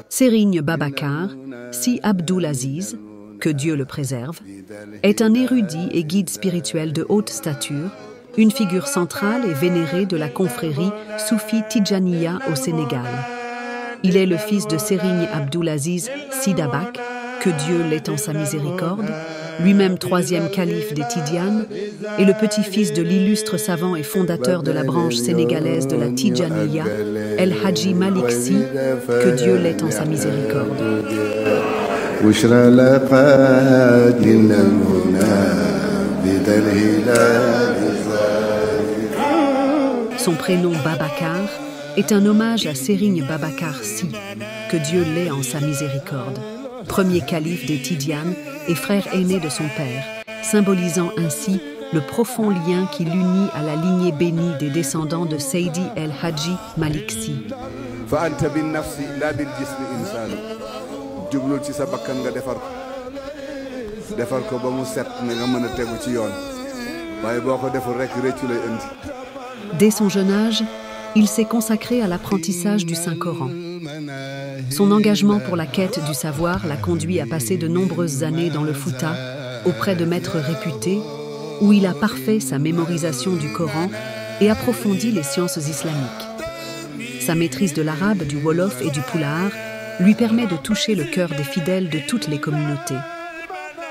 Serigne Babacar Sy Abdul-Aziz, que Dieu le préserve, est un érudit et guide spirituel de haute stature, une figure centrale et vénérée de la confrérie Soufi Tidjaniya au Sénégal. Il est le fils de Serigne Abdul-Aziz Sy Dabakh, que Dieu l'ait en sa miséricorde, lui-même troisième calife des Tidjanes, et le petit-fils de l'illustre savant et fondateur de la branche sénégalaise de la Tidjaniya, El Hadji Malick Sy, que Dieu l'ait en sa miséricorde. Son prénom Babacar est un hommage à Serigne Babacar Sy, que Dieu l'ait en sa miséricorde, premier calife des Tidjanes et frère aîné de son père, symbolisant ainsi le profond lien qui l'unit à la lignée bénie des descendants de Seydi El Hadji Malick Sy. Dès son jeune âge, il s'est consacré à l'apprentissage du Saint-Coran. Son engagement pour la quête du savoir l'a conduit à passer de nombreuses années dans le Fouta, auprès de maîtres réputés, où il a parfait sa mémorisation du Coran et approfondi les sciences islamiques. Sa maîtrise de l'arabe, du wolof et du poulahar lui permet de toucher le cœur des fidèles de toutes les communautés.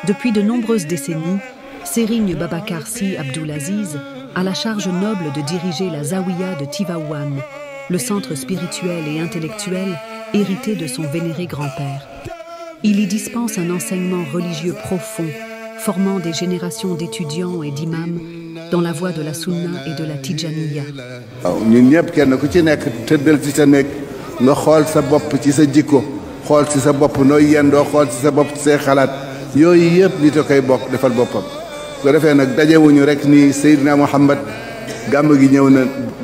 Depuis de nombreuses décennies, Serigne Babacar Sy Abdul-Aziz a la charge noble de diriger la Zawiya de Tivaouane, le centre spirituel et intellectuel hérité de son vénéré grand-père. Il y dispense un enseignement religieux profond, formant des générations d'étudiants et d'imams dans la voie de la Sunna et de la Tidjaniya. ñun ñëpp kenn ku ci nekk tëddal ci sa nekk nga xool sa bopp ci sa jikko xool ci sa bopp nooy yendoo xool ci sa bopp ci say xalaat yooyu yëpp nit a koy bokk defal boppam. su ko defee nag dajewuñu rek ni Seydina Muhammad gàmm gi ñëw na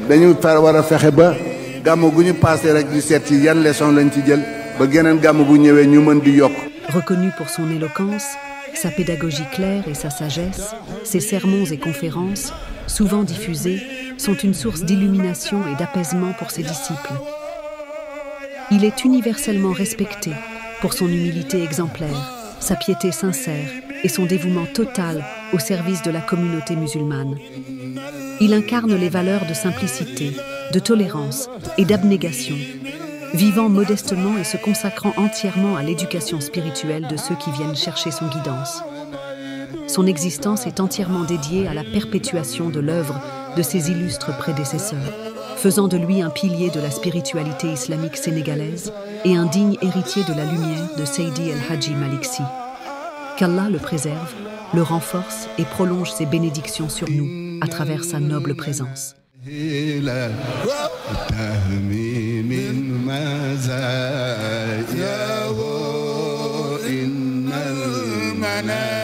dañu war a fexe ba gàmm gu ñu passé rek ñu seet ci yan leçon lañ ci jël ba geneen gàmm bu ñëwee ñu mën di yokk. Reconnu pour son éloquence, sa pédagogie claire et sa sagesse, ses sermons et conférences, souvent diffusés, sont une source d'illumination et d'apaisement pour ses disciples. Il est universellement respecté pour son humilité exemplaire, sa piété sincère et son dévouement total au service de la communauté musulmane. Il incarne les valeurs de simplicité, de tolérance et d'abnégation, vivant modestement et se consacrant entièrement à l'éducation spirituelle de ceux qui viennent chercher son guidance. Son existence est entièrement dédiée à la perpétuation de l'œuvre de ses illustres prédécesseurs, faisant de lui un pilier de la spiritualité islamique sénégalaise et un digne héritier de la lumière de Seydi El Hadji Malick Sy. Qu'Allah le préserve, le renforce et prolonge ses bénédictions sur nous à travers sa noble présence. مزاياه إن المناهل